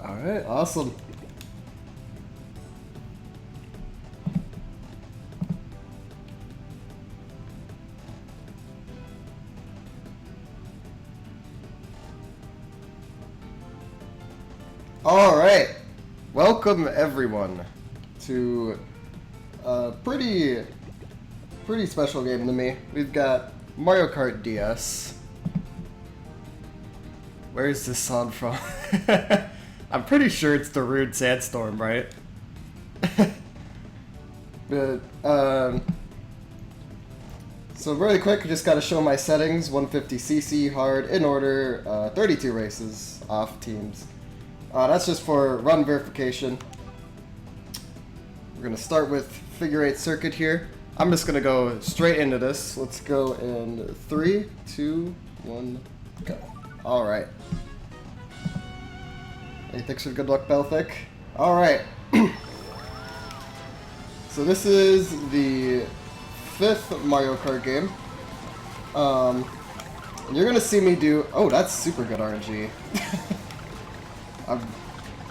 Alright, awesome. Alright, welcome everyone to a pretty special game to me. We've got Mario Kart DS. Where is this song from? I'm pretty sure it's the Rude Sandstorm, right? But, so really quick, I just gotta show my settings. 150cc, hard, in order, 32 races, off teams. That's just for run verification. We're gonna start with figure 8 circuit here. I'm just gonna go straight into this. Let's go in 3, 2, 1, go. Alright. Hey, thanks for the good luck, Belthic. Alright. So this is the 5th Mario Kart game. You're gonna see me do... Oh, that's super good RNG.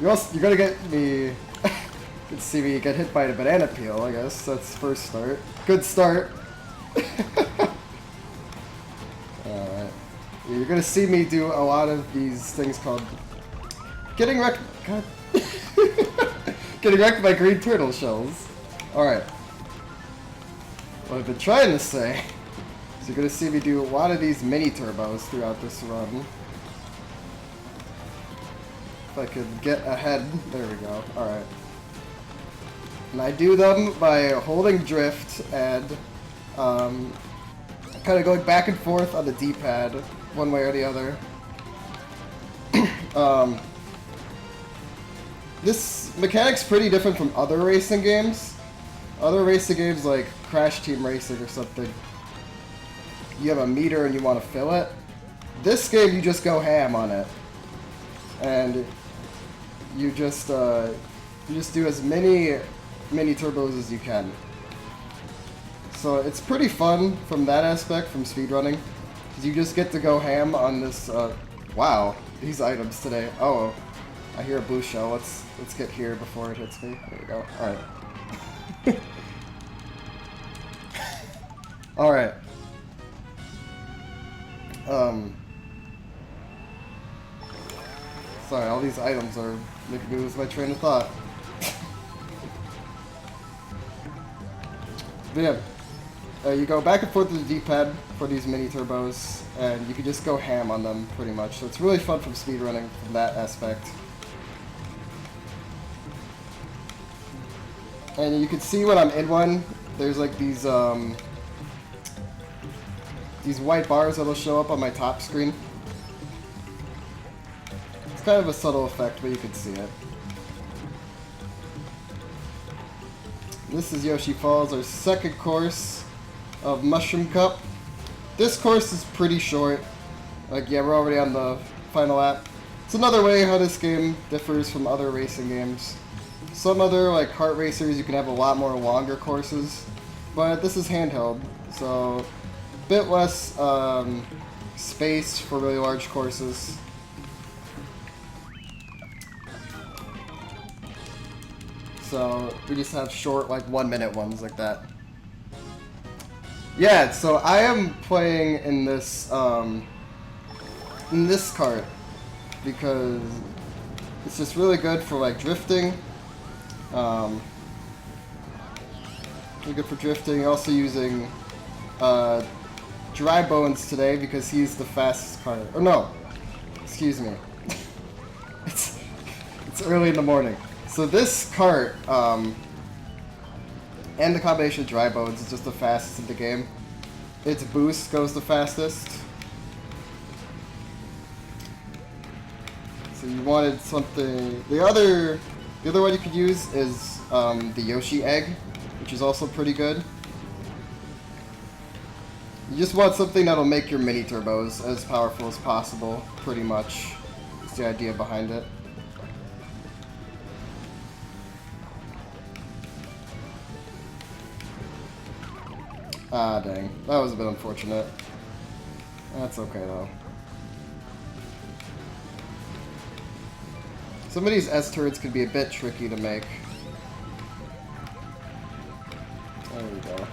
You're gonna get me... Let's see me get hit by a banana peel, I guess. That's first start. Good start. Alright. You're gonna see me do a lot of these things called... Getting wrecked... God. Getting wrecked by green turtle shells. Alright. What I've been trying to say is you're gonna see me do a lot of these mini turbos throughout this run. If I could get ahead. There we go. Alright. And I do them by holding drift and kind of going back and forth on the D-pad, one way or the other. This mechanic's pretty different from other racing games. Other racing games like Crash Team Racing or something, you have a meter and you want to fill it. This game, you just go ham on it. And you just do as many turbos as you can. So it's pretty fun from that aspect, from speedrunning, because you just get to go ham on this. Wow, these items today. Oh, I hear a blue shell. Let's get here before it hits me. There we go. All right. All right. Sorry, all these items are making me lose my train of thought. But yeah, you go back and forth with the D-pad for these mini turbos, and you can just go ham on them pretty much. So it's really fun from speedrunning from that aspect. And you can see when I'm in one, there's like these white bars that'll show up on my top screen. It's kind of a subtle effect, but you can see it. This is Yoshi Falls, our second course of Mushroom Cup. This course is pretty short. Like, yeah, we're already on the final lap. It's another way how this game differs from other racing games. Some other, like, kart racers, you can have a lot more longer courses, but this is handheld, so a bit less space for really large courses. So we just have short, like, 1-minute ones like that. Yeah, so I am playing in this kart because it's just really good for, like, drifting. Really good for drifting. Also using Dry Bones today because he's the fastest kart. Oh no, excuse me. it's early in the morning. So this kart and the combination of Dry Bones is just the fastest in the game. Its boost goes the fastest. So you wanted something. The other one you could use is the Yoshi egg, which is also pretty good. You just want something that'll make your mini turbos as powerful as possible, pretty much. That's the idea behind it. Ah, dang. That was a bit unfortunate. That's okay, though. Some of these S-turrets could be a bit tricky to make. There we go.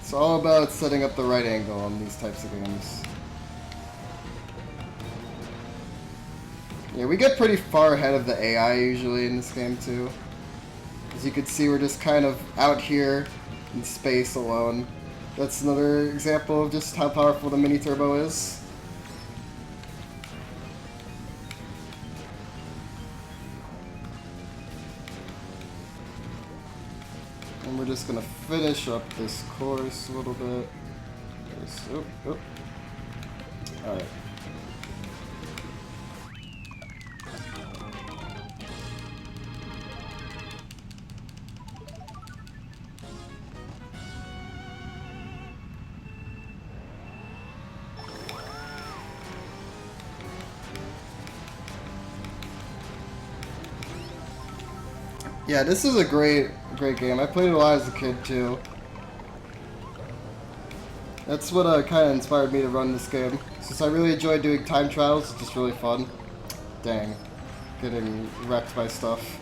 It's all about setting up the right angle on these types of games. Yeah, we get pretty far ahead of the AI usually in this game, too. As you can see, we're just kind of out here in space alone. That's another example of just how powerful the mini turbo is. And we're just gonna finish up this course a little bit. Alright. Yeah, this is a great game. I played it a lot as a kid too. That's what kind of inspired me to run this game. Since I really enjoy doing time trials, it's just really fun. Dang, getting wrecked by stuff.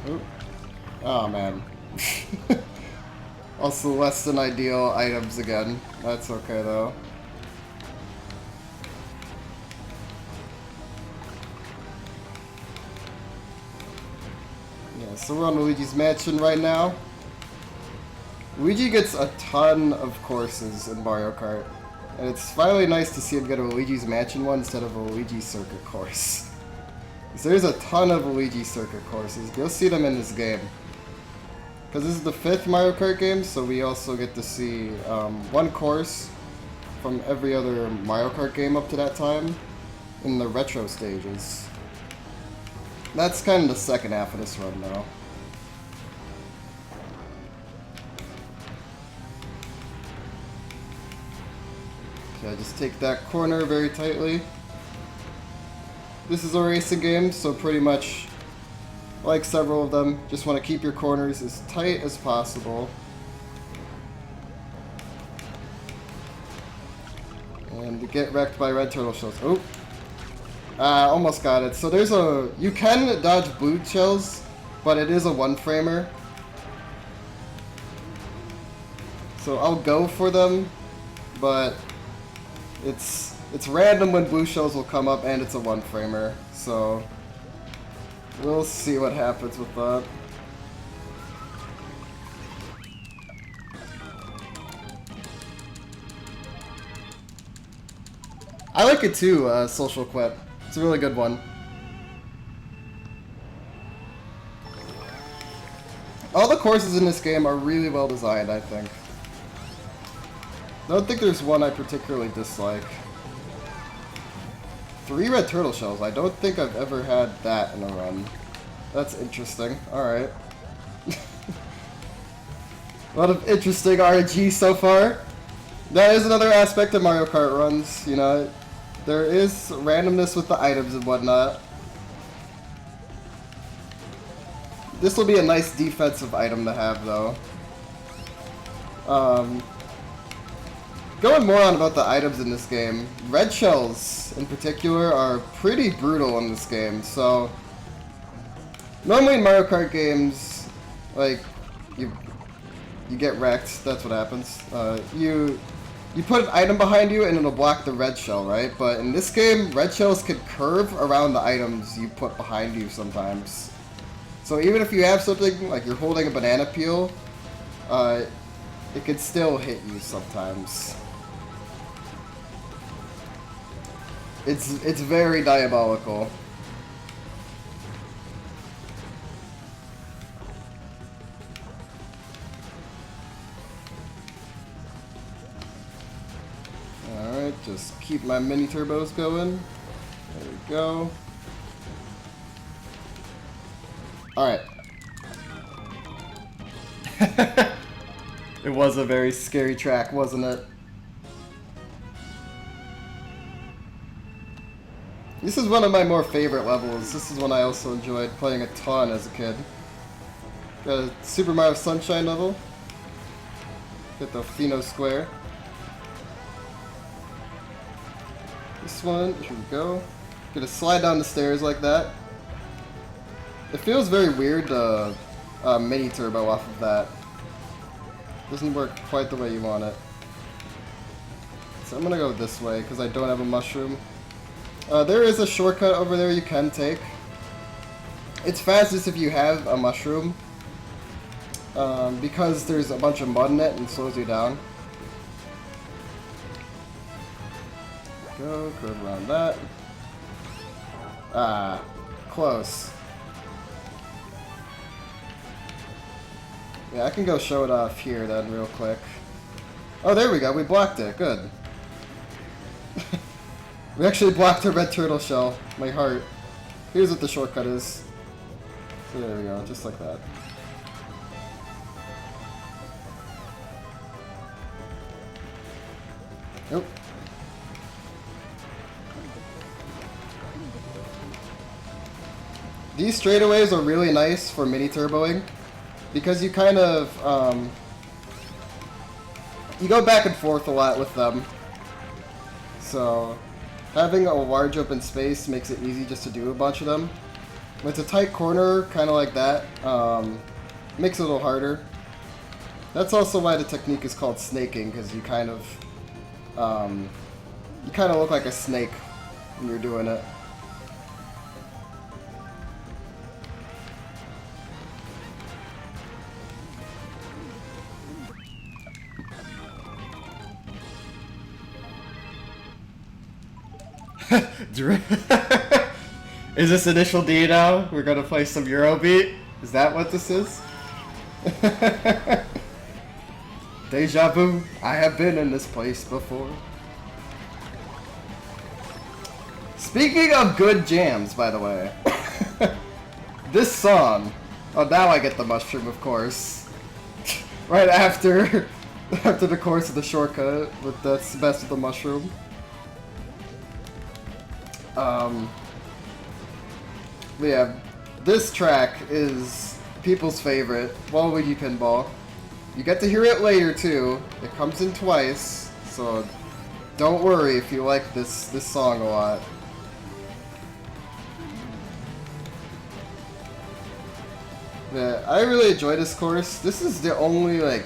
Ooh. Oh man. Also less than ideal items again. That's okay though. So we're on Luigi's Mansion right now. Luigi gets a ton of courses in Mario Kart. And it's finally nice to see him get a Luigi's Mansion one instead of a Luigi Circuit course. So there's a ton of Luigi Circuit courses. You'll see them in this game. Because this is the 5th Mario Kart game, so we also get to see one course from every other Mario Kart game up to that time in the retro stages. That's kind of the second half of this run now. Okay, just take that corner very tightly. This is a racing game, so pretty much like several of them, just want to keep your corners as tight as possible. And to get wrecked by red turtle shells. Oh! Almost got it. So there's you can dodge blue shells, but it is a one-framer. So I'll go for them, but it's random when blue shells will come up, and it's a one-framer. So we'll see what happens with that. I like it too, Social Quip. It's a really good one. All the courses in this game are really well designed, I think. I don't think there's one I particularly dislike. 3 red turtle shells. I don't think I've ever had that in a run. That's interesting. Alright. A lot of interesting RNG so far. That is another aspect of Mario Kart runs, you know. There is randomness with the items and whatnot. This will be a nice defensive item to have, though. Going more on about the items in this game, red shells in particular are pretty brutal in this game. So normally in Mario Kart games, like you get wrecked. That's what happens. You put an item behind you and it'll block the red shell, right? But in this game, red shells can curve around the items you put behind you sometimes. So even if you have something, like you're holding a banana peel, it can still hit you sometimes. It's very diabolical. Alright, just keep my mini turbos going. There we go. Alright. It was a very scary track, wasn't it? This is one of my more favorite levels. This is one I also enjoyed playing a ton as a kid. Got a Super Mario Sunshine level. Get the Fino Square. This one, here we go. Gonna slide down the stairs like that. It feels very weird to mini turbo off of that. Doesn't work quite the way you want it. So I'm gonna go this way because I don't have a mushroom. There is a shortcut over there you can take. It's fastest if you have a mushroom. Because there's a bunch of mud in it and slows you down. Go, curve around that. Ah, close. Yeah, I can go show it off here then real quick. Oh, there we go. We blocked it. Good. We actually blocked a red turtle shell. My heart. Here's what the shortcut is. So there we go. Just like that. Nope. These straightaways are really nice for mini turboing because you kind of you go back and forth a lot with them. So having a large open space makes it easy just to do a bunch of them. When it's a tight corner, kind of like that, makes it a little harder. That's also why the technique is called snaking, because you kind of look like a snake when you're doing it. Is this initial D now? We're gonna play some Eurobeat? Is that what this is? Deja vu, I have been in this place before. Speaking of good jams, by the way. This song. Oh, now I get the mushroom, of course. Right after the course of the shortcut, but that's the best of the mushroom. But yeah, this track is people's favorite, Waluigi Pinball. You get to hear it later too. It comes in twice, so don't worry if you like this song a lot. Yeah, I really enjoy this course. This is the only like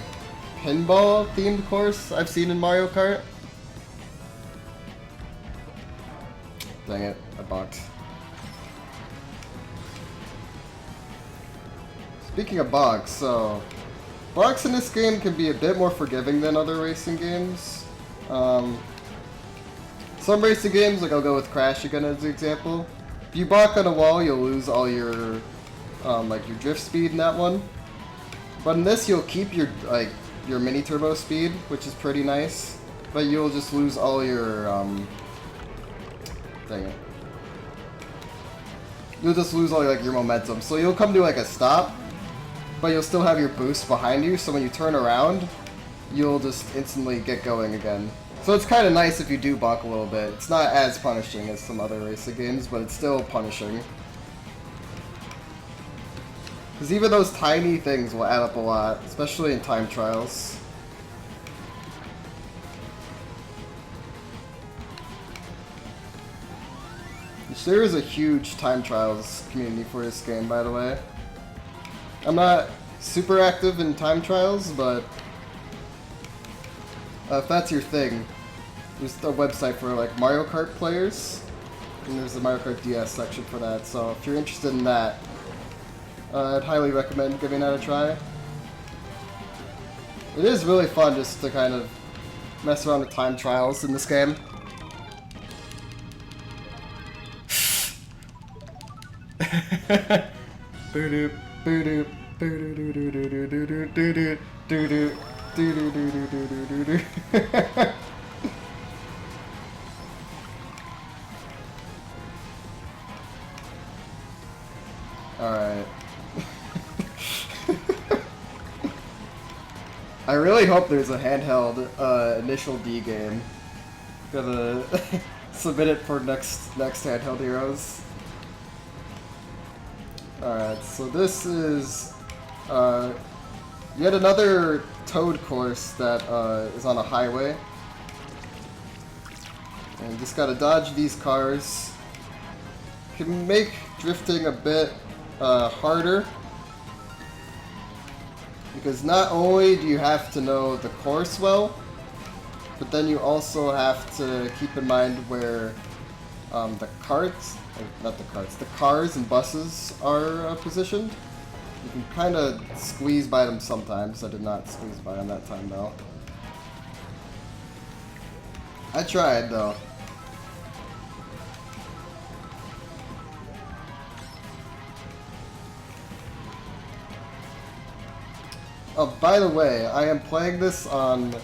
pinball themed course I've seen in Mario Kart. Dang it, I bonked. Speaking of bonks, so bonks in this game can be a bit more forgiving than other racing games. Some racing games, like I'll go with Crash again as an example. If you bonk on a wall, you'll lose all your like your drift speed in that one. But in this, you'll keep your mini turbo speed, which is pretty nice. But you'll just lose all your dang it. You'll just lose all like your momentum. So you'll come to like a stop, but you'll still have your boost behind you, so when you turn around, you'll just instantly get going again. So it's kind of nice if you do bonk a little bit. It's not as punishing as some other racing games, but it's still punishing. Because even those tiny things will add up a lot, especially in time trials. There is a huge time trials community for this game, by the way. I'm not super active in time trials, but if that's your thing, there's a website for like Mario Kart players, and there's the Mario Kart DS section for that. So if you're interested in that, I'd highly recommend giving that a try. It is really fun just to kind of mess around with time trials in this game. Boo-doop, boo-doop, boo-doo-doo-doo-doo-doo-doo-doo, doo-doo, doo-doo-doo-doo-doo-doo-doo. Alright. I really hope there's a handheld initial D game. Gonna submit it for next handheld heroes. Alright, so this is yet another Toad course that is on a highway. And you just gotta dodge these cars. Can make drifting a bit harder. Because not only do you have to know the course well, but then you also have to keep in mind where the carts, not the carts, the cars and buses are positioned. You can kind of squeeze by them sometimes. I did not squeeze by them that time though. I tried though. Oh, by the way, I am playing this on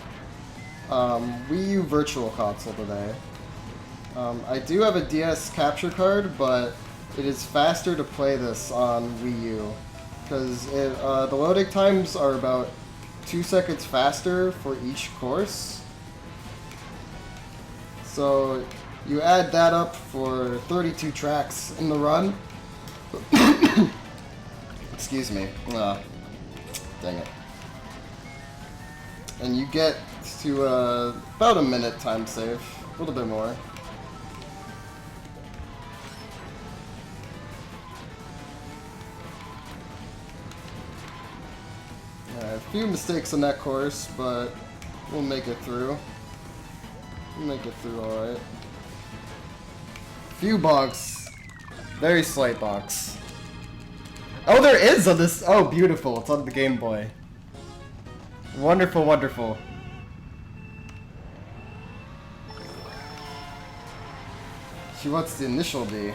Wii U Virtual Console today. I do have a DS capture card, but it is faster to play this on Wii U because the loading times are about 2 seconds faster for each course. So you add that up for 32 tracks in the run. Excuse me. Dang it. And you get to about a minute time save, a little bit more. A few mistakes on that course, but we'll make it through. We'll make it through alright. Few bogs. Very slight bogs. Oh, there is on this. Oh, beautiful. It's on the Game Boy. Wonderful, wonderful. She wants the initial D.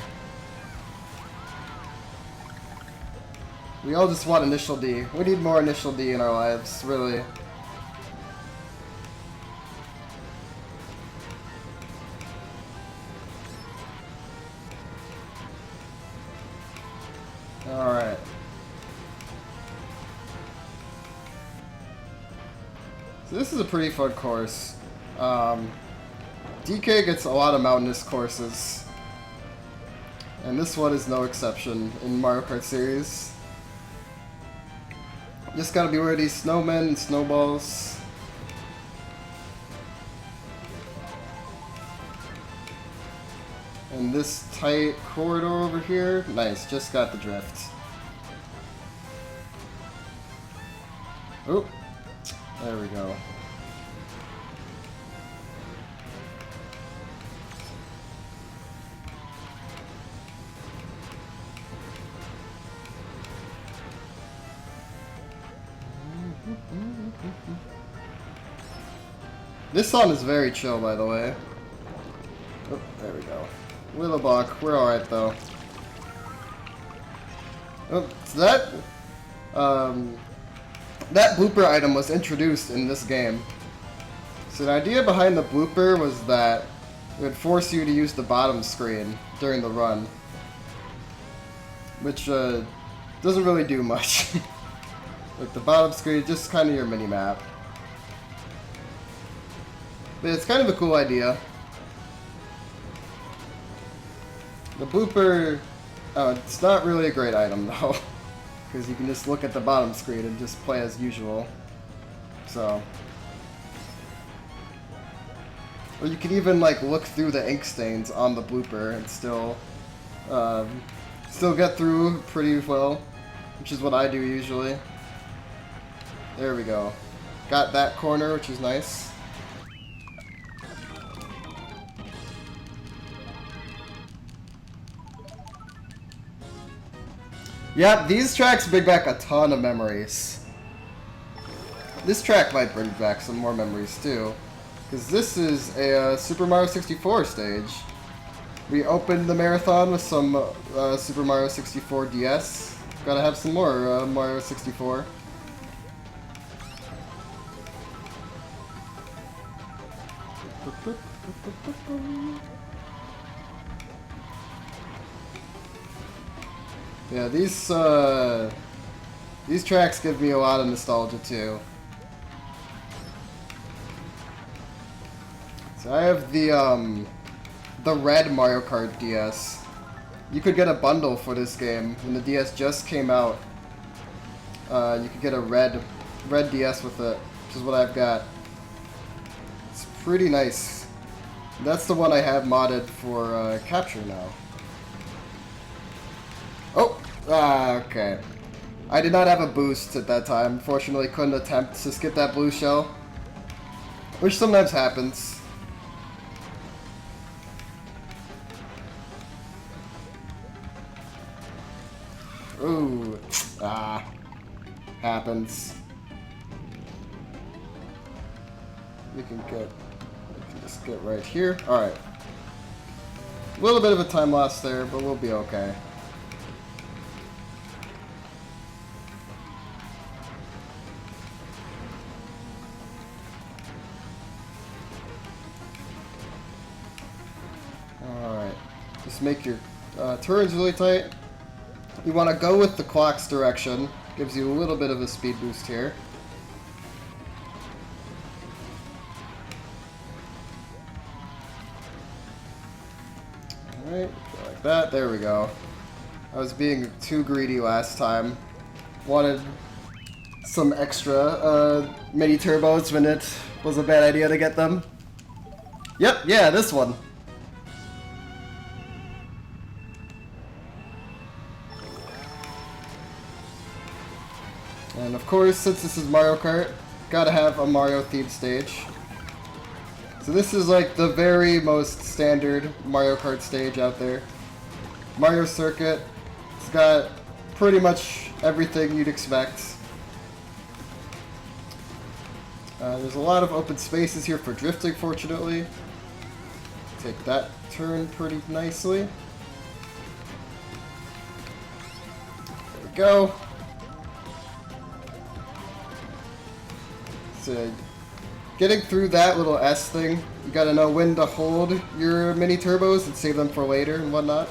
We all just want initial D. We need more initial D in our lives, really. Alright. So this is a pretty fun course. DK gets a lot of mountainous courses. And this one is no exception in Mario Kart series. Just gotta beware of these snowmen and snowballs. And this tight corridor over here, nice, just got the drift. Oop, there we go. This song is very chill, by the way. Oh, there we go. Little block. We're alright, though. Oh, so that blooper item was introduced in this game. So the idea behind the blooper was that it would force you to use the bottom screen during the run. Which doesn't really do much. Like the bottom screen is just kind of your mini-map. But it's kind of a cool idea. The blooper, it's not really a great item though. Because you can just look at the bottom screen and just play as usual. So. Or you can even like look through the ink stains on the blooper and still get through pretty well. Which is what I do usually. There we go. Got that corner, which is nice. Yep, these tracks bring back a ton of memories. This track might bring back some more memories too. Because this is a Super Mario 64 stage. We opened the marathon with some Super Mario 64 DS. Gotta have some more Mario 64. Yeah, these tracks give me a lot of nostalgia too. So I have the red Mario Kart DS. You could get a bundle for this game when the DS just came out. You could get a red DS with it, which is what I've got. It's pretty nice. That's the one I have modded for capture now. Oh, okay. I did not have a boost at that time. Fortunately, couldn't attempt to skip that blue shell, which sometimes happens. Ooh, happens. We can just get right here. All right. A little bit of a time loss there, but we'll be okay. Alright, just make your turns really tight. You want to go with the clock's direction. Gives you a little bit of a speed boost here. Alright, like that. There we go. I was being too greedy last time. Wanted some extra mini turbos when it was a bad idea to get them. Yep, yeah, this one. And of course, since this is Mario Kart, gotta have a Mario themed stage. So this is like the very most standard Mario Kart stage out there. Mario Circuit. It's got pretty much everything you'd expect. There's a lot of open spaces here for drifting, fortunately. Take that turn pretty nicely. There we go. So, getting through that little S thing, you gotta know when to hold your mini turbos and save them for later and whatnot.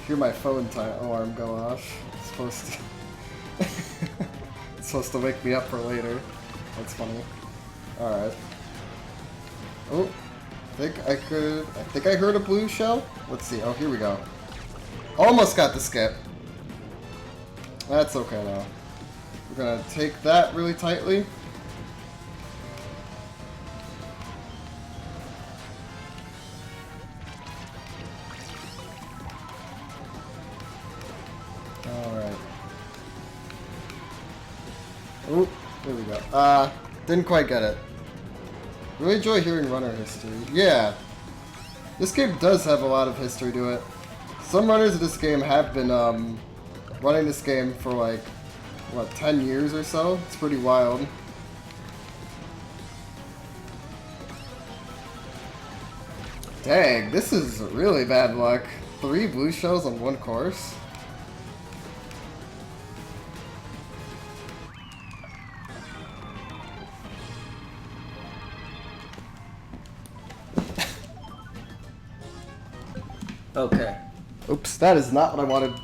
Hear my phone alarm go off. It's supposed to it's supposed to wake me up for later. That's funny. Alright. Oh. I think I heard a blue shell. Let's see. Oh, here we go. Almost got the skip. That's okay though. We're gonna take that really tightly. Alright. Oh, there we go. Didn't quite get it. Really enjoy hearing runner history. Yeah. This game does have a lot of history to it. Some runners of this game have been running this game for like, what, 10 years or so? It's pretty wild. Dang, this is really bad luck. 3 blue shells on one course? Okay. Oops, that is not what I wanted.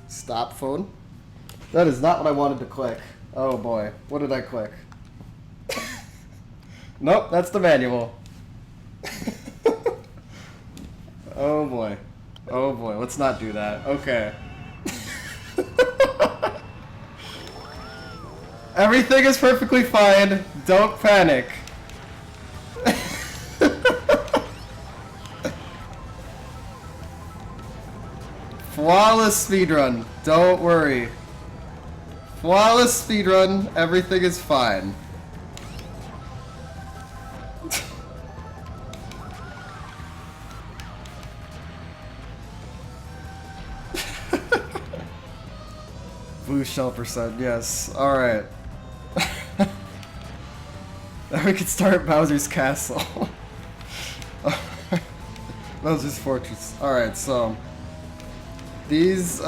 Stop phone. That is not what I wanted to click. Oh boy, what did I click? Nope, that's the manual. Oh boy. Oh boy, let's not do that. Okay. Everything is perfectly fine. Don't panic. Flawless speedrun. Don't worry. Flawless speedrun. Everything is fine. Blue shell percent. Yes. All right. Now we can start Bowser's Castle. Bowser's Fortress. All right. So. These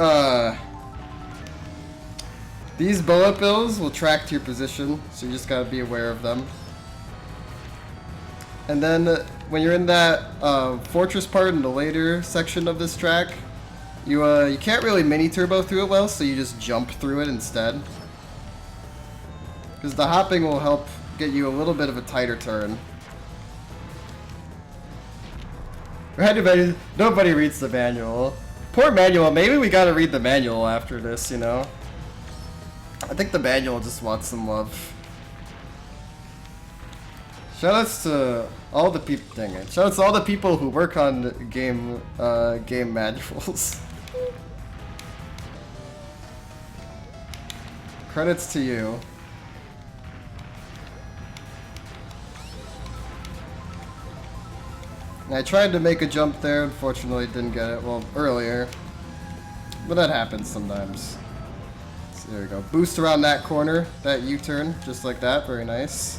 bullet bills will track to your position, so you just gotta be aware of them. And then when you're in that fortress part in the later section of this track, you can't really mini turbo through it well, so you just jump through it instead. Because the hopping will help get you a little bit of a tighter turn. Nobody reads the manual. Poor manual. Maybe we gotta read the manual after this, you know? I think the manual just wants some love. Shoutouts to all the people. Dang it! Shoutouts to all the people who work on game manuals. Credits to you. I tried to make a jump there, unfortunately didn't get it, well, earlier. But that happens sometimes. So there we go. Boost around that corner, that U-turn, just like that, very nice.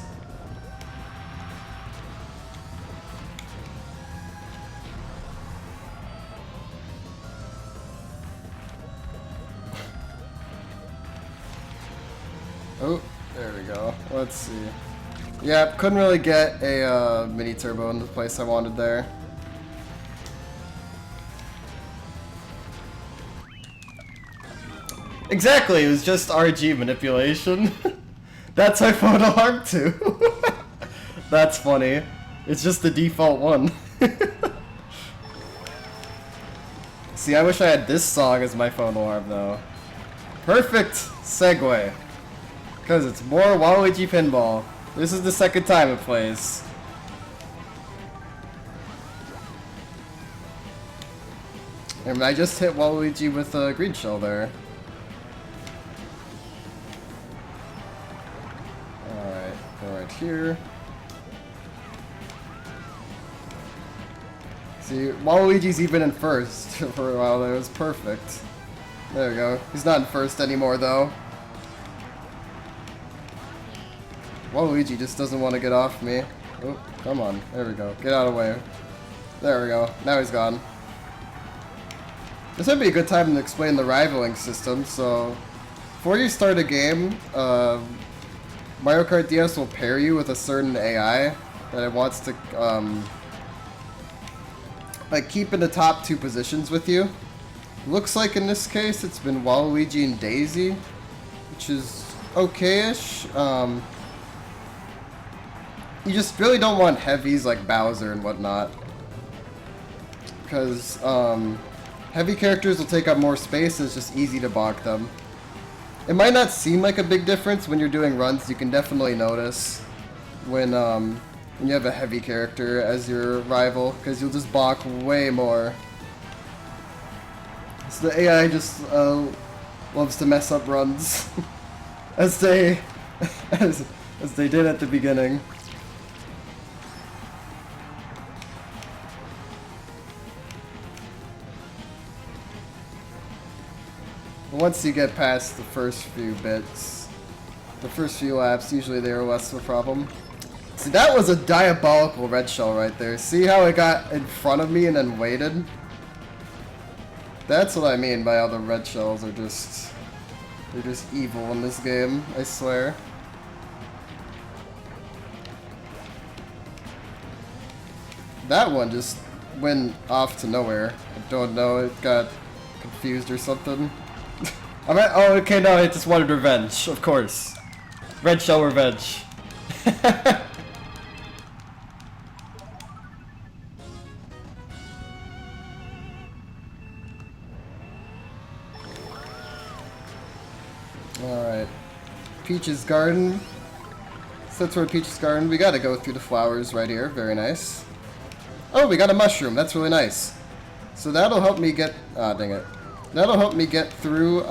Oh, there we go. Let's see. Yeah, couldn't really get a mini turbo in the place I wanted there. Exactly, it was just RG manipulation. That's my phone alarm too. That's funny. It's just the default one. See, I wish I had this song as my phone alarm though. Perfect segue. Because it's more Waluigi Pinball. This is the second time it plays. And I just hit Waluigi with a green shell there. Alright, go right here. See, Waluigi's even in first for a while there. It was perfect. There we go. He's not in first anymore though. Waluigi just doesn't want to get off me. Oh, come on. There we go. Get out of the way. There we go. Now he's gone. This would be a good time to explain the rivaling system. So, before you start a game, Mario Kart DS will pair you with a certain AI that it wants to like keep in the top 2 positions with you. Looks like in this case it's been Waluigi and Daisy, which is okay-ish. You just really don't want heavies like Bowser and whatnot. Because heavy characters will take up more space and it's just easy to balk them. It might not seem like a big difference when you're doing runs. You can definitely notice when you have a heavy character as your rival, because you'll just balk way more. So the AI just loves to mess up runs. as they did at the beginning. Once you get past the first few bits, the first few laps, usually they are less of a problem. See, that was a diabolical red shell right there. See how it got in front of me and then waited? That's what I mean by how the red shells are just... they're just evil in this game, I swear. That one just went off to nowhere. I don't know, it got confused or something. Oh, okay, no, I just wanted revenge, of course. Red shell revenge. Alright. Peach's Garden. So that's where Peach's Garden. We gotta go through the flowers right here. Very nice. Oh, we got a mushroom. That's really nice. So that'll help me get... ah, dang it. That'll help me get through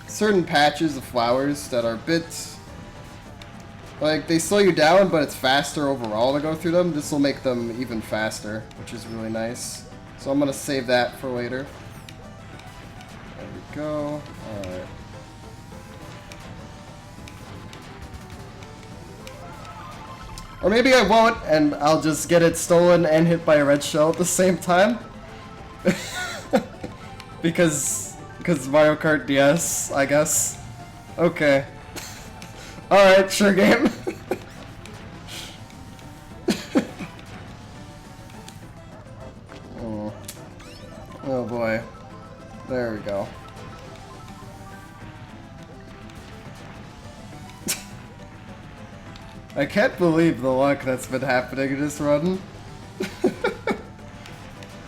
certain patches of flowers that are a bit... like, they slow you down, but it's faster overall to go through them. This will make them even faster, which is really nice. So I'm going to save that for later. There we go. Alright. Or maybe I won't, and I'll just get it stolen and hit by a red shell at the same time. because Mario Kart DS, I guess. Okay. Alright, sure game. Oh boy. There we go. I can't believe the luck that's been happening in this run.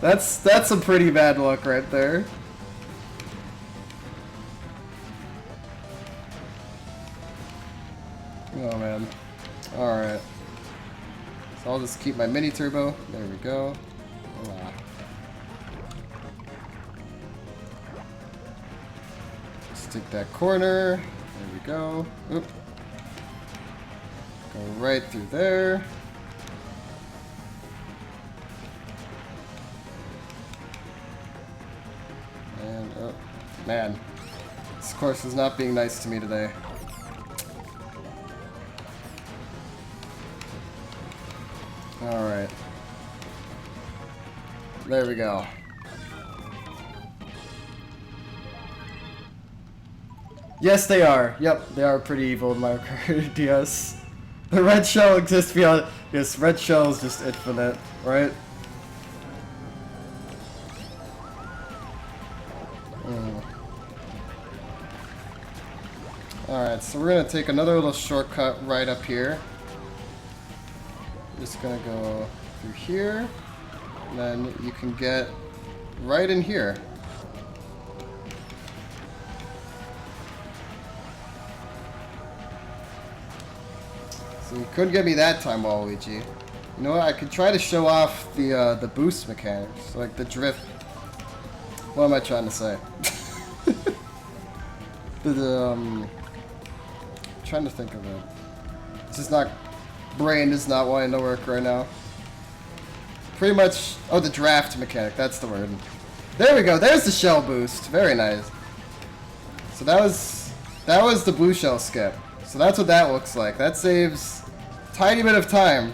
That's some pretty bad luck right there. Oh man. Alright. So I'll just keep my mini turbo. There we go. Ah. Just take that corner. There we go. Oop. Go right through there. And, oh, man. This course is not being nice to me today. Alright. There we go. Yes, they are. Yep, they are pretty evil in Mario Kart DS. The red shell exists beyond. Yes, red shell is just infinite, right? Alright, so we're gonna take another little shortcut right up here. Just gonna go through here, and then you can get right in here. So you couldn't get me that time, Waluigi. You know what? I could try to show off the boost mechanics, like the drift. What am I trying to say? Trying to think of it. It's just not. Brain is not wanting to work right now. Pretty much. Oh, the draft mechanic. That's the word. There we go. There's the shell boost. Very nice. So that was the blue shell skip. So that's what that looks like. That saves a tiny bit of time,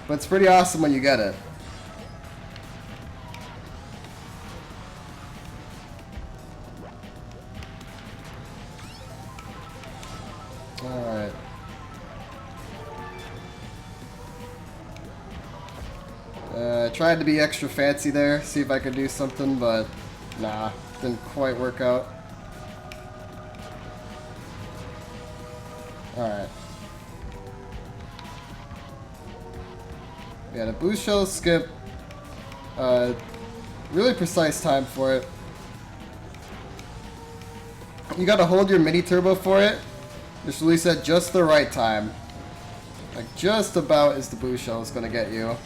but it's pretty awesome when you get it. Alright. I tried to be extra fancy there, see if I could do something, but nah, didn't quite work out. Alright. Yeah, the blue shell skip, really precise time for it. You gotta hold your mini turbo for it. Just release at just the right time. Like just about as the blue shell is gonna get you.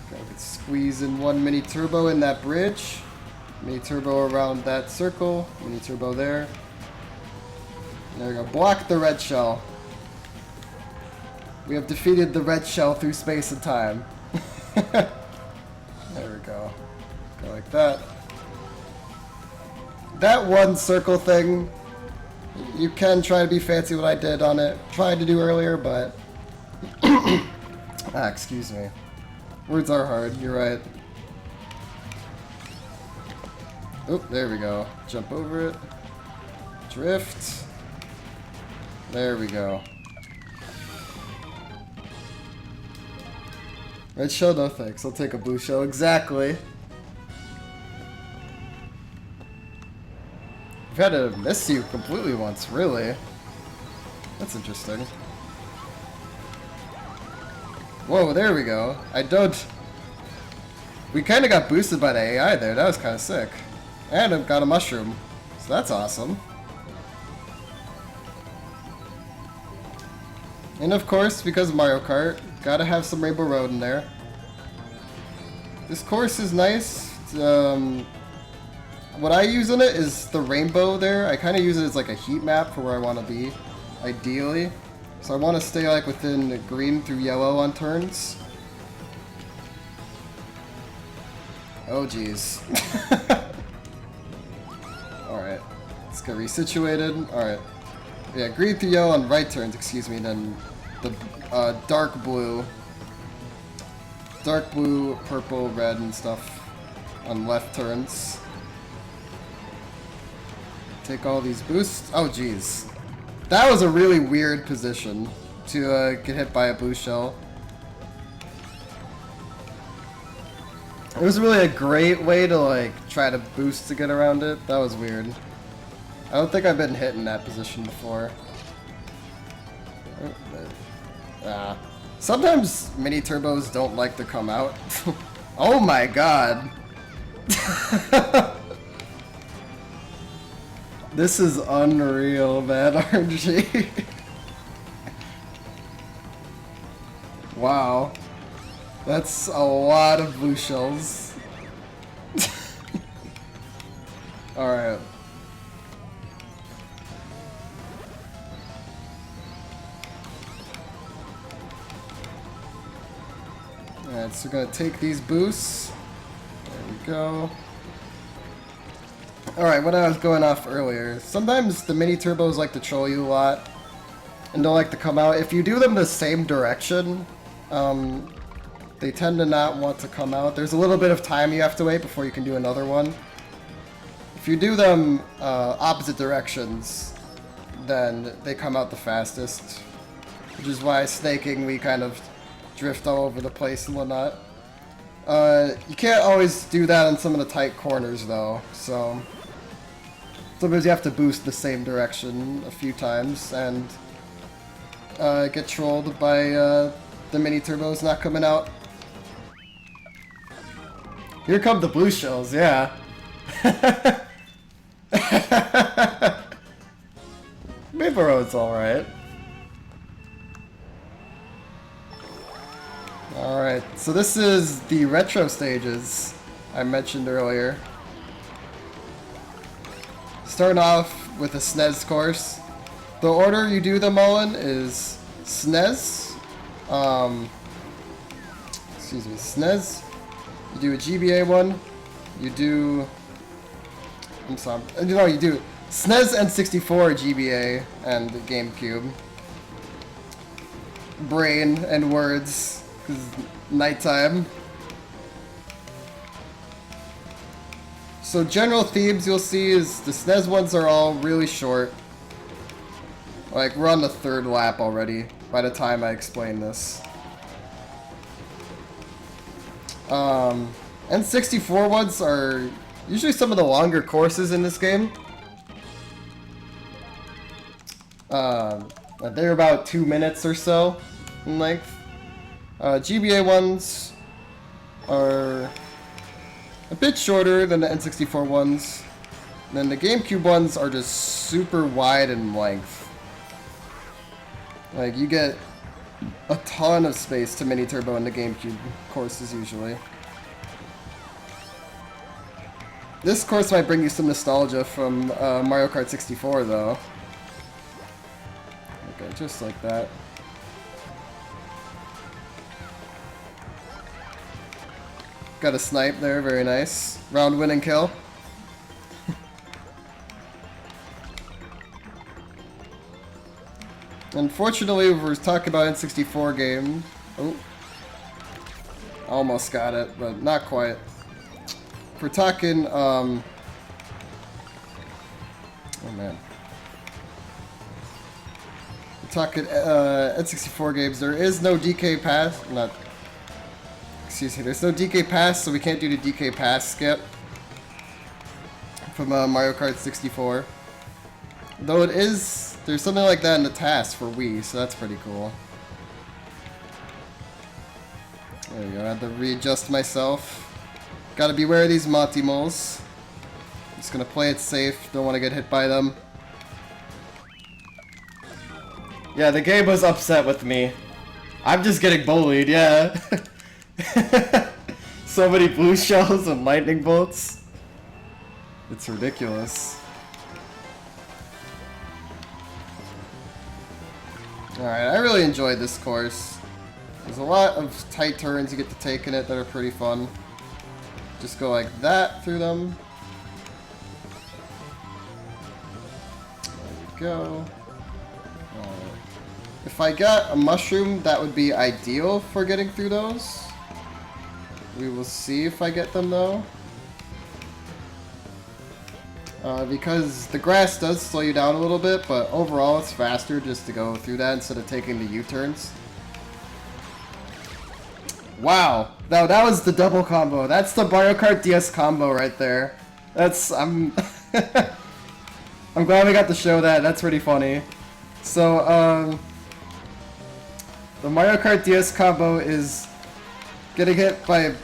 Okay, we can squeeze in one mini turbo in that bridge. Mini turbo around that circle. Mini turbo there. There we go. Block the red shell. We have defeated the red shell through space and time. There we go. Go like that. That one circle thing, you can try to be fancy what I did on it. Tried to do earlier, but... excuse me. Words are hard, you're right. Oop, there we go. Jump over it. Drift. There we go. Red shell, no thanks. I'll take a blue shell. Exactly. I've had to miss you completely once, really. That's interesting. Whoa, there we go. I don't... We kind of got boosted by the AI there. That was kind of sick. And I've got a mushroom. So that's awesome. And of course, because of Mario Kart, gotta have some Rainbow Road in there. This course is nice. What I use in it is the rainbow there. I kind of use it as like a heat map for where I want to be, ideally. So I want to stay like within the green through yellow on turns. Oh geez. Alright, let's get resituated. Alright. Yeah, green through yellow on right turns, excuse me, then the dark blue, purple, red, and stuff on left turns. Take all these boosts. Oh, jeez. That was a really weird position to get hit by a blue shell. It was really a great way to like try to boost to get around it. That was weird. I don't think I've been hit in that position before. Sometimes mini turbos don't like to come out. Oh my god. This is unreal, man, RNG. Wow. That's a lot of blue shells. Alright. Alright, so we're gonna take these boosts. There we go. Alright, what I was going off earlier. Sometimes the mini turbos like to troll you a lot and don't like to come out. If you do them the same direction, they tend to not want to come out. There's a little bit of time you have to wait before you can do another one. If you do them opposite directions, then they come out the fastest. Which is why snaking, we kind of drift all over the place and whatnot. You can't always do that on some of the tight corners though, so sometimes you have to boost the same direction a few times and get trolled by the mini turbos not coming out. Here come the blue shells, yeah. Maple Road's alright. Alright, so this is the retro stages I mentioned earlier. Starting off with a SNES course. The order you do them all in is SNES, SNES, you do a GBA one, you do, you do SNES N64, GBA, and GameCube. Brain and words, because nighttime. So general themes you'll see is the SNES ones are all really short. Like, we're on the third lap already by the time I explain this. N64 ones are usually some of the longer courses in this game. They're about 2 minutes or so in length. GBA ones are a bit shorter than the N64 ones. And then the GameCube ones are just super wide in length. Like, you get a ton of space to mini turbo in the GameCube courses usually. This course might bring you some nostalgia from Mario Kart 64 though. Okay, just like that. Got a snipe there, very nice. Round winning kill. Unfortunately, we're talking about N64 game. Oh. Almost got it, but not quite. If we're talking, oh man. We're talking N64 games. There is no DK pass, there's no DK pass, so we can't do the DK pass skip from Mario Kart 64. Though it is, there's something like that in the task for Wii, so that's pretty cool. There we go, I had to readjust myself. Gotta beware of these Monty moles. Just gonna play it safe, don't want to get hit by them. Yeah, the game was upset with me. I'm just getting bullied, yeah. So many blue shells and lightning bolts. It's ridiculous. Alright, I really enjoyed this course. There's a lot of tight turns you get to take in it that are pretty fun. Just go like that through them. There we go. If I got a mushroom, that would be ideal for getting through those. We will see if I get them though. Because the grass does slow you down a little bit, but overall it's faster just to go through that instead of taking the U-turns. Wow. No, that was the double combo. That's the Mario Kart DS combo right there. I'm I'm glad we got to show that. That's pretty funny. So, the Mario Kart DS combo is getting hit by...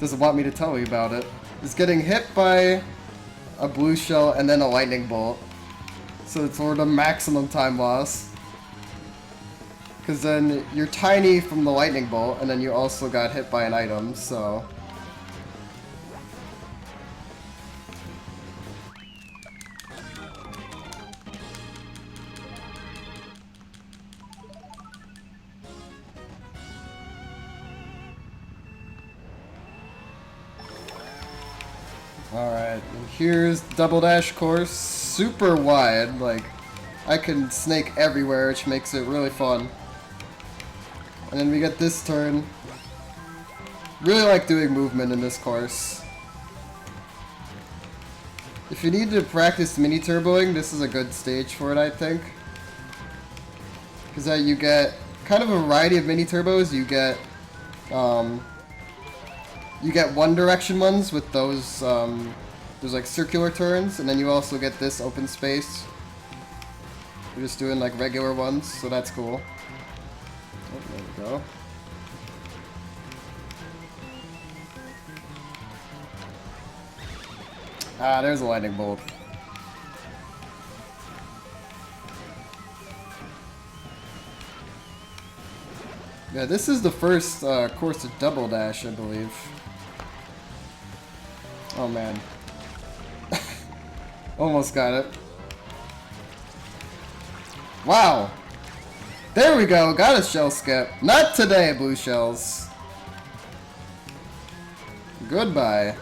doesn't want me to tell you about it. Is getting hit by a blue shell and then a lightning bolt. So it's sort of maximum time loss. Because then you're tiny from the lightning bolt, and then you also got hit by an item, so... Alright, and here's Double Dash course. Super wide, like, I can snake everywhere, which makes it really fun. And then we get this turn. Really like doing movement in this course. If you need to practice mini turboing, this is a good stage for it, I think. Because you get kind of a variety of mini turbos. You get one direction ones with those like circular turns, and then you also get this open space. You're just doing like regular ones, so that's cool. Oh, there we go. Ah, there's a lightning bolt. Yeah, this is the first course of Double Dash, I believe. Oh man. Almost got it. Wow! There we go, got a shell skip. Not today, blue shells. Goodbye.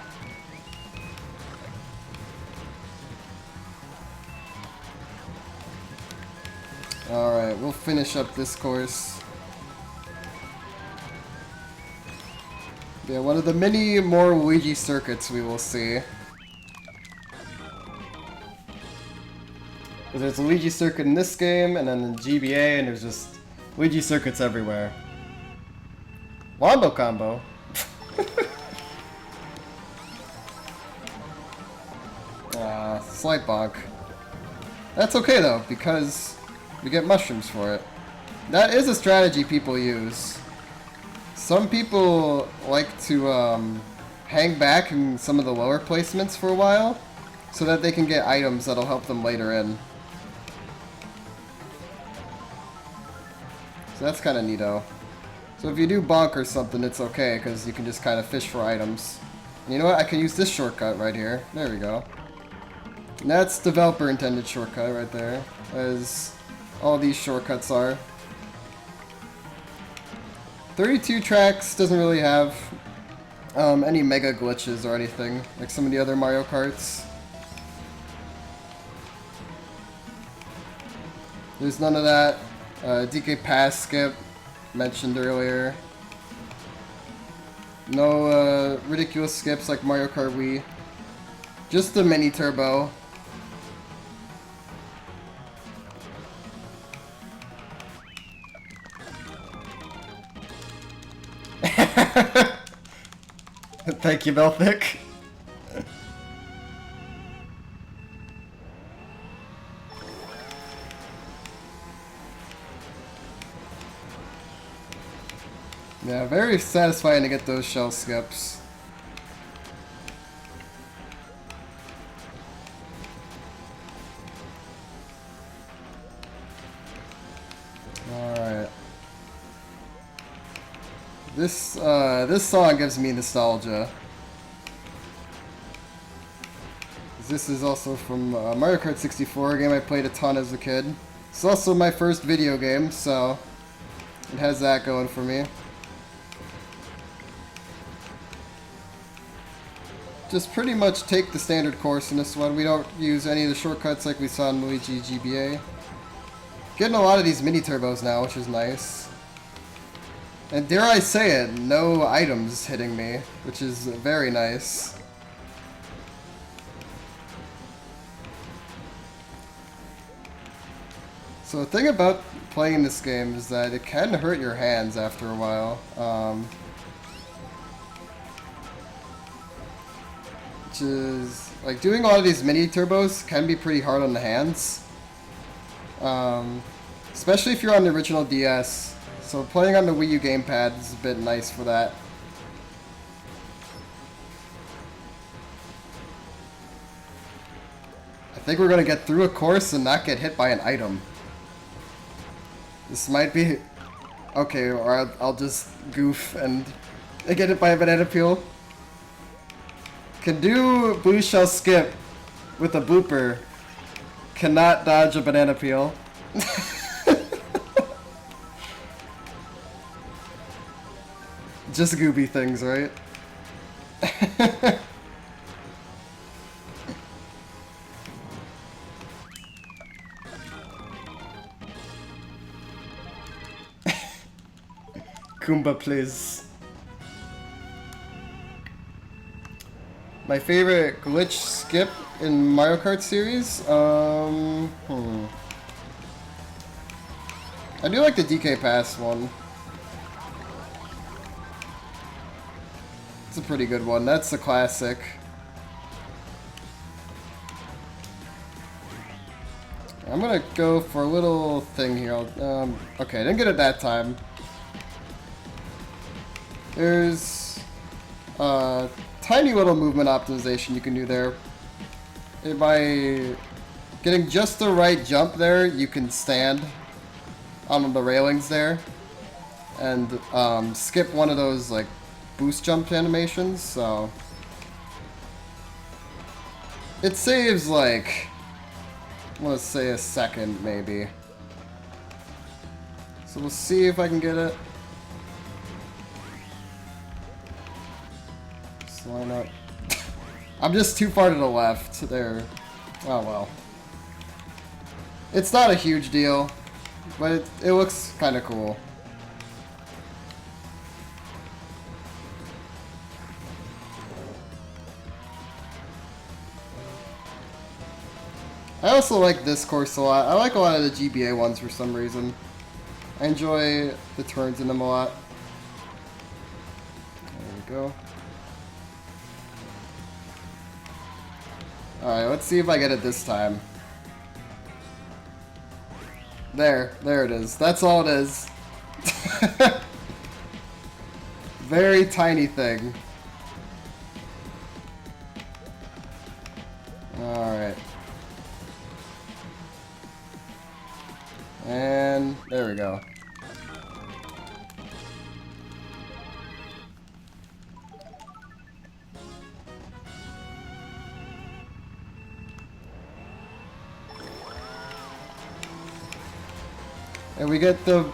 Alright, we'll finish up this course. Yeah, one of the many more Luigi circuits we will see. There's a Luigi circuit in this game, and then in GBA, and there's just Luigi circuits everywhere. Wombo combo. Slight bonk. That's okay though, because we get mushrooms for it. That is a strategy people use. Some people like to hang back in some of the lower placements for a while, so that they can get items that'll help them later in. So that's kind of neato. So if you do bonk or something, it's okay, because you can just kind of fish for items. And you know what? I can use this shortcut right here. There we go. And that's developer intended shortcut right there, as all these shortcuts are. 32 tracks doesn't really have any mega glitches or anything, like some of the other Mario Karts. There's none of that. DK Pass skip, mentioned earlier. No ridiculous skips like Mario Kart Wii. Just the mini turbo. Thank you, Belfic. Yeah, very satisfying to get those shell skips. Alright. This song gives me nostalgia. This is also from Mario Kart 64, a game I played a ton as a kid. It's also my first video game, so it has that going for me. Just pretty much take the standard course in this one. We don't use any of the shortcuts like we saw in Luigi GBA. Getting a lot of these mini turbos now, which is nice. And dare I say it, no items hitting me, which is very nice. So the thing about playing this game is that it can hurt your hands after a while. Which is, like, doing all of these mini turbos can be pretty hard on the hands. Especially if you're on the original DS. So playing on the Wii U gamepad is a bit nice for that. I think we're gonna get through a course and not get hit by an item. This might be... Okay, or I'll just goof and get hit by a banana peel. Can do boost shell skip with a blooper. Cannot dodge a banana peel. Just Gooby things, right? Kumba, please. My favorite glitch skip in Mario Kart series? I do like the DK Pass one. It's a pretty good one. That's a classic. I'm gonna go for a little thing here. Okay, I didn't get it that time. There's a tiny little movement optimization you can do there. By getting just the right jump there, you can stand on the railings there and skip one of those like boost jump animations, so it saves like, let's say a second maybe. So we'll see if I can get it. So why not? I'm just too far to the left there. Oh well. It's not a huge deal, but it looks kind of cool. I also like this course a lot. I like a lot of the GBA ones for some reason. I enjoy the turns in them a lot. There we go. Alright, let's see if I get it this time. There it is. That's all it is. Very tiny thing. Alright. And there we go. And we get the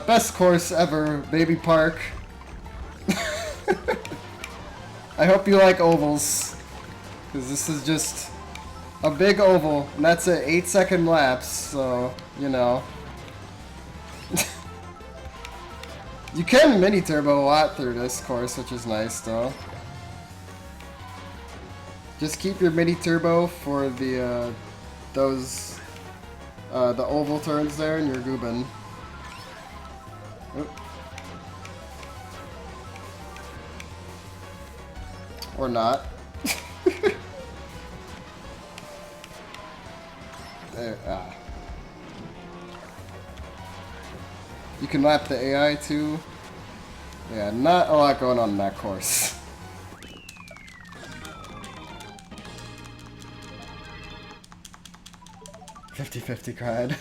best course ever, Baby Park. I hope you like ovals, because this is just a big oval, and that's an 8-second lapse, so, you know. You can mini turbo a lot through this course, which is nice, though. Just keep your mini turbo for the the oval turns there, and you're goobin'. Oop. Or not. There, You can lap the AI too. Yeah, not a lot going on in that course. "50-50 cried."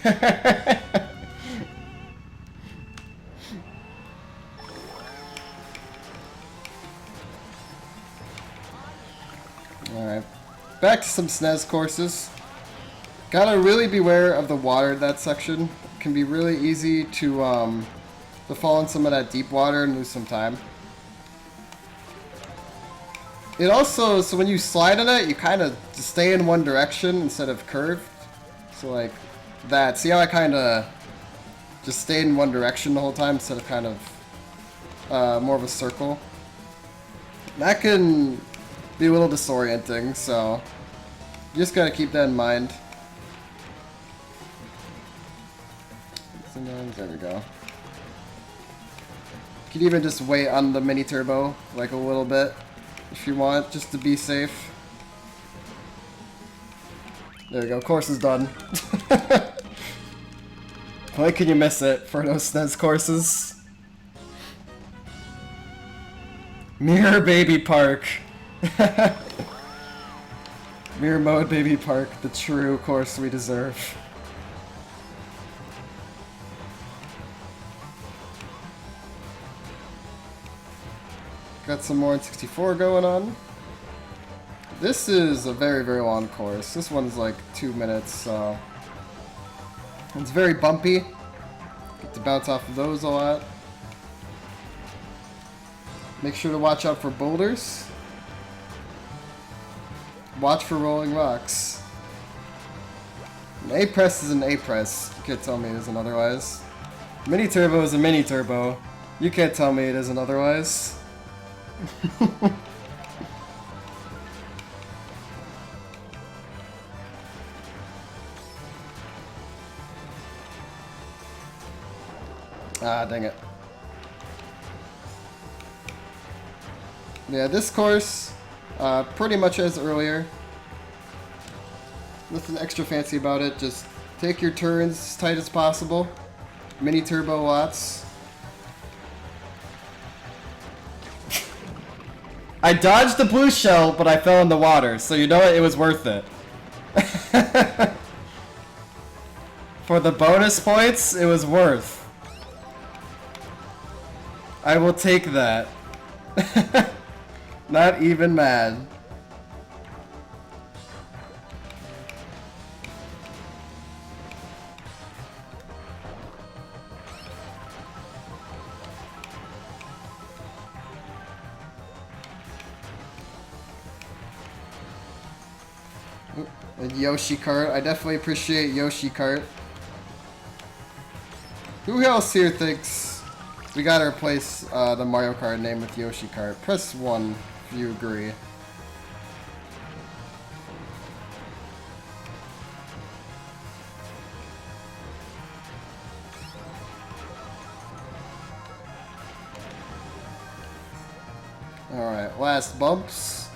Alright. Back to some SNES courses. Gotta really beware of the water in that section. It can be really easy to fall in some of that deep water and lose some time. It also, so when you slide on it, you kind of stay in one direction instead of curved. So like that. See how I kind of just stayed in one direction the whole time instead of kind of more of a circle? That can be a little disorienting, so you just gotta keep that in mind. There we go. You could even just wait on the mini turbo, like a little bit, if you want, just to be safe. There we go, course is done. Why can you miss it for those SNES courses? Mirror Baby Park. Mirror Mode Baby Park, the true course we deserve. Got some more N64 going on. This is a very, very long course. This one's like 2 minutes, so it's very bumpy. Get to bounce off of those a lot. Make sure to watch out for boulders. Watch for rolling rocks. An A-press is an A-press. You can't tell me it isn't otherwise. Mini turbo is a mini turbo. You can't tell me it isn't otherwise. Ah, dang it. Yeah, this course, pretty much as earlier. Nothing extra fancy about it, just take your turns as tight as possible. Mini turbo lots. I dodged the blue shell, but I fell in the water, so you know what? It was worth it. For the bonus points, it was worth. I will take that. Not even mad. And Yoshi Kart. I definitely appreciate Yoshi Kart. Who else here thinks we gotta replace the Mario Kart name with Yoshi Kart? Press 1 if you agree. Alright, last bumps.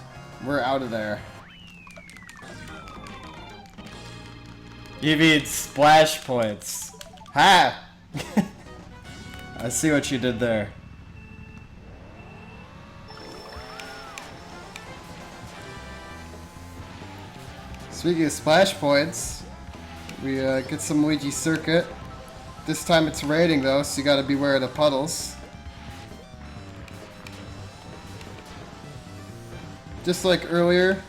We're out of there. You mean splash points. Ha! I see what you did there. Speaking of splash points, we get some Luigi Circuit. This time it's raining though, so you gotta beware of the puddles. Just like earlier,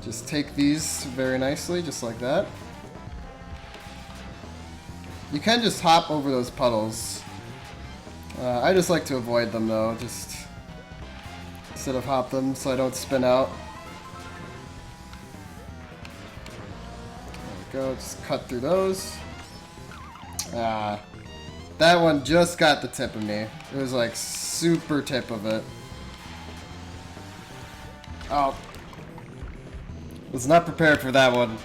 just take these very nicely, just like that. You can just hop over those puddles. I just like to avoid them though, just instead of hop them so I don't spin out. There we go, just cut through those. That one just got the tip of me. It was like super tip of it. Oh. Was not prepared for that one.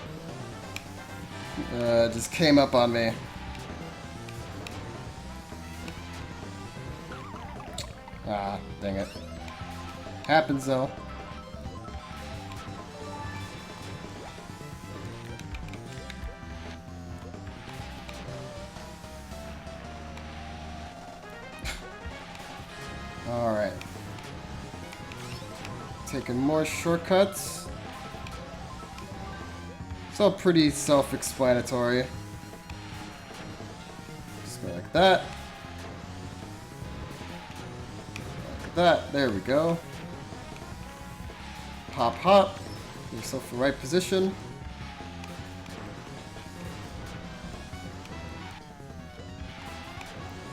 Just came up on me. Ah, dang it. Happens though. Alright. Taking more shortcuts. It's all pretty self-explanatory. Just go like that. Like that. There we go. Hop, hop. Get yourself the right position.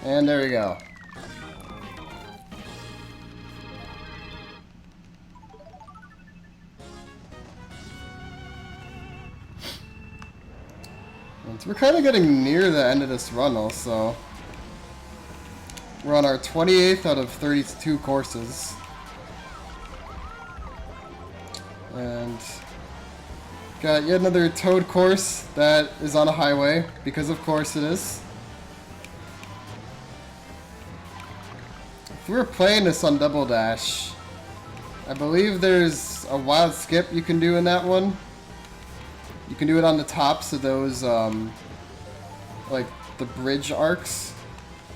And there we go. We're kind of getting near the end of this run also. We're on our 28th out of 32 courses. And Got yet another Toad course that is on a highway, because of course it is. If we were playing this on Double Dash, I believe there's a wild skip you can do in that one. You can do it on the tops of those, like, the bridge arcs.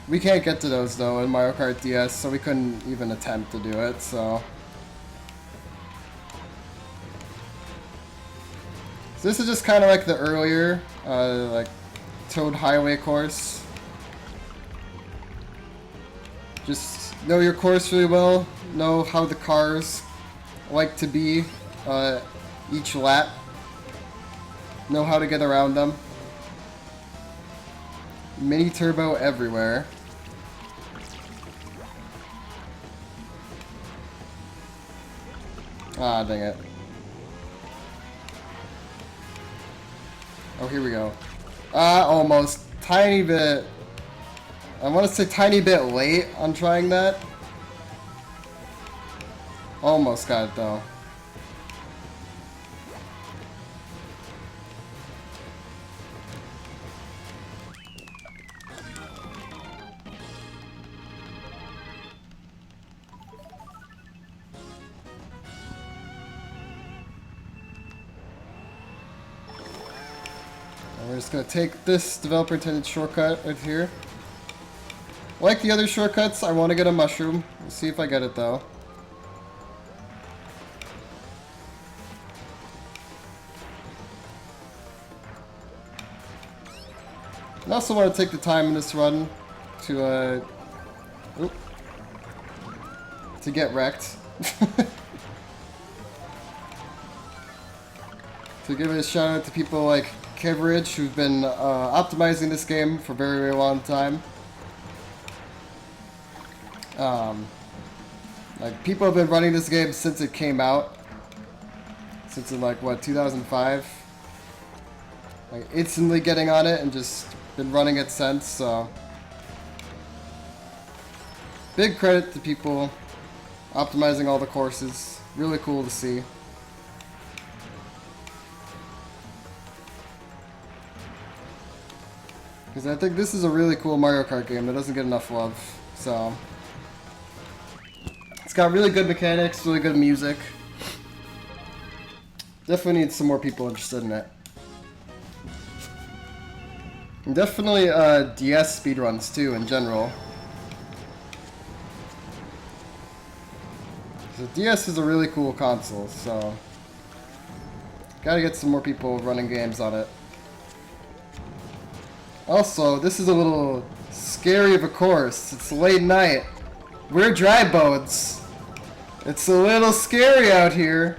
We can't get to those, though, in Mario Kart DS, so we couldn't even attempt to do it, so... So this is just kind of like the earlier, like, Toad Highway course. Just know your course really well, know how the cars like to be each lap, know how to get around them. Mini turbo everywhere. Ah, dang it. Oh, here we go. Almost. Tiny bit. I want to say tiny bit late on trying that. Almost got it though. And we're just going to take this developer intended shortcut right here. Like the other shortcuts, I want to get a mushroom. Let's see if I get it though. I also want to take the time in this run to get wrecked. To give a shout out to people like Keveridge, who've been optimizing this game for a very, very long time. Like, people have been running this game since it came out. Since in, like, what, 2005? Like, instantly getting on it and just been running it since, so... Big credit to people optimizing all the courses. Really cool to see. Because I think this is a really cool Mario Kart game that doesn't get enough love, so... It's got really good mechanics, really good music. Definitely needs some more people interested in it. And definitely DS speedruns too, in general. The DS is a really cool console, so... Gotta get some more people running games on it. Also, this is a little scary of a course. It's late night. We're dry bones. It's a little scary out here.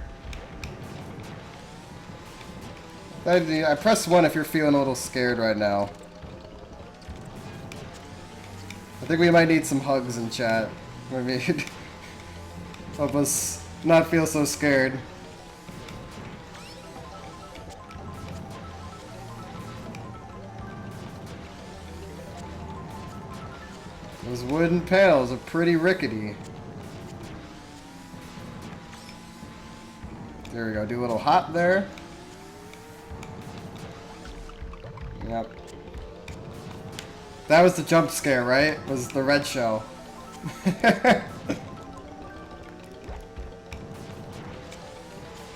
I press 1 if you're feeling a little scared right now. I think we might need some hugs in chat. Maybe help us not feel so scared. Those wooden panels are pretty rickety. There we go, do a little hop there. Yep. That was the jump scare, right? Was the red shell.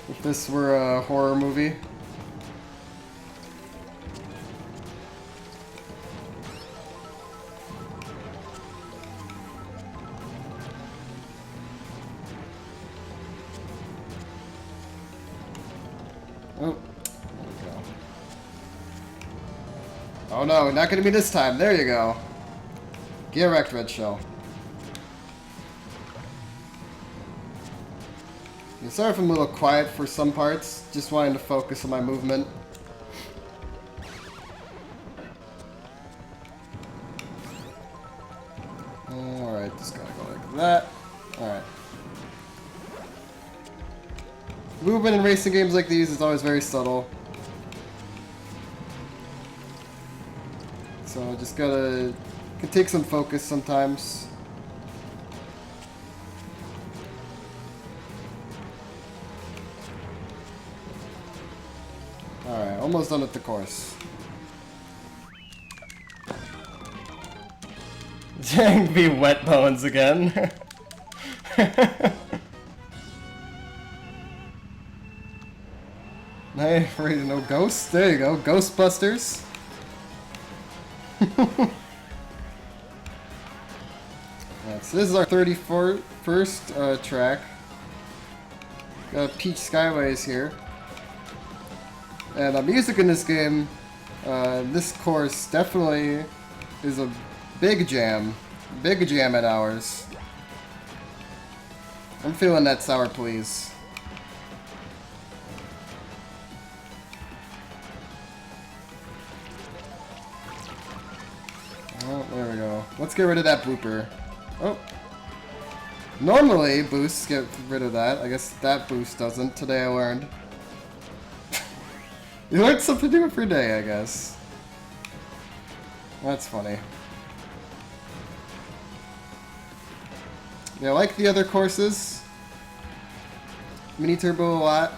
If this were a horror movie. Oh, there we go. Oh no, not gonna be this time. There you go. Get wrecked, red shell. Sorry if I'm a little quiet for some parts. Just wanting to focus on my movement. Alright, just gotta go like that. Alright. Movement in racing games like these is always very subtle. So just gotta... can take some focus sometimes. almost done with the course. Dang, be wet bones again. Hey, ready to know ghosts? There you go, Ghostbusters. Right, so this is our 31st track. Got Peach Skyways here. And the music in this game, this course definitely is a big jam at hours. I'm feeling that Sour Please. Oh, there we go. Let's get rid of that blooper. Oh. Normally, boosts get rid of that. I guess that boost doesn't. Today I learned. You learned something new every day, I guess. That's funny. Yeah, I like the other courses. Mini Turbo a lot.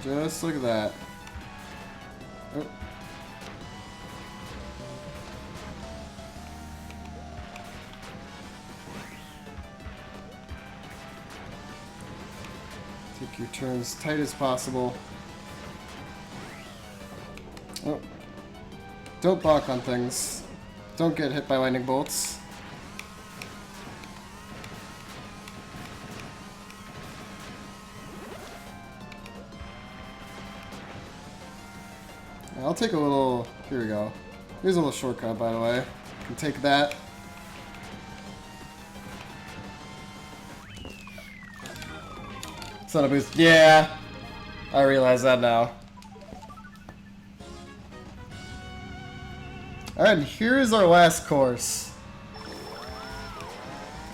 Just look at that. Oh. Take your turns tight as possible. Oh. Don't balk on things. Don't get hit by lightning bolts. I'll take a little... Here we go. Here's a little shortcut, by the way. You can take that. It's not a boost. Yeah! I realize that now. Alright, and here is our last course.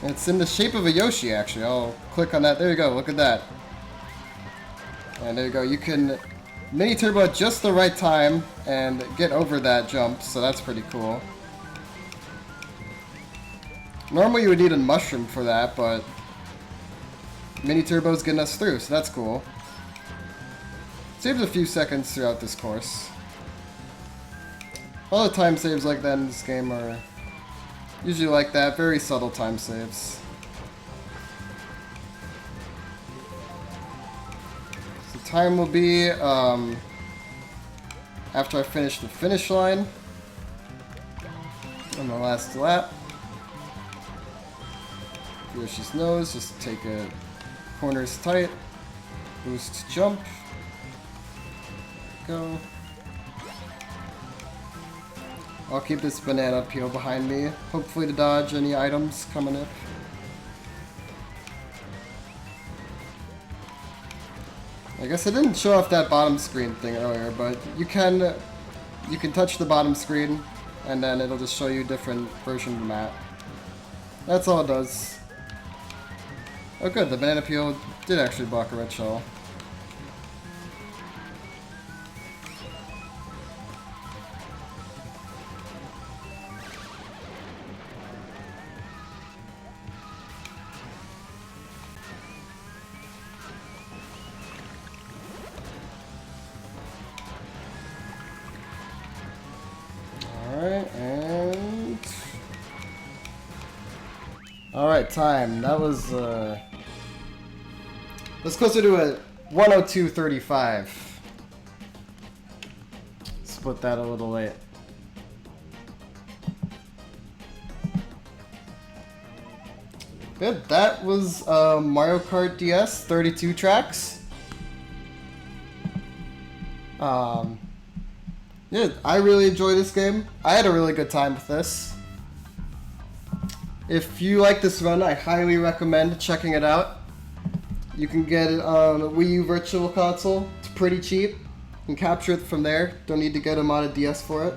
It's in the shape of a Yoshi, actually. I'll click on that. There you go. Look at that. And there you go. You can... Mini Turbo at just the right time and get over that jump, so that's pretty cool. Normally you would need a mushroom for that, but Mini Turbo's getting us through, so that's cool. Saves a few seconds throughout this course. All the time saves like that in this game are usually like that, very subtle time saves. Time will be after I finish the finish line on the last lap. Yoshi's nose, just take it corners tight, boost jump, go. I'll keep this banana peel behind me, hopefully to dodge any items coming up. I guess I didn't show off that bottom screen thing earlier, but you can touch the bottom screen, and then it'll just show you different version of the map. That's all it does. Oh good, the banana peel did actually block a red shell. Alright, time. That was, that's closer to a 102.35. Split that a little late. Good, that was Mario Kart DS, 32 tracks. Yeah, I really enjoyed this game. I had a really good time with this. If you like this run, I highly recommend checking it out. You can get it on a Wii U Virtual Console. It's pretty cheap. You can capture it from there. Don't need to get them on a DS for it.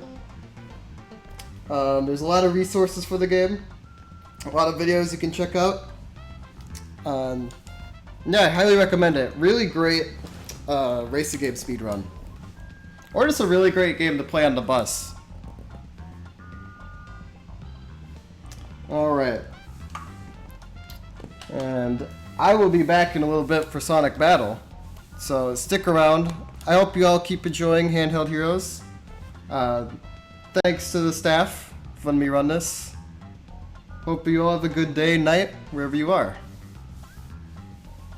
There's a lot of resources for the game. A lot of videos you can check out. Yeah, I highly recommend it. Really great racing game speedrun. Or just a really great game to play on the bus. Alright. And I will be back in a little bit for Sonic Battle. So stick around. I hope you all keep enjoying Handheld Heroes. Thanks to the staff for letting me run this. Hope you all have a good day, night, wherever you are.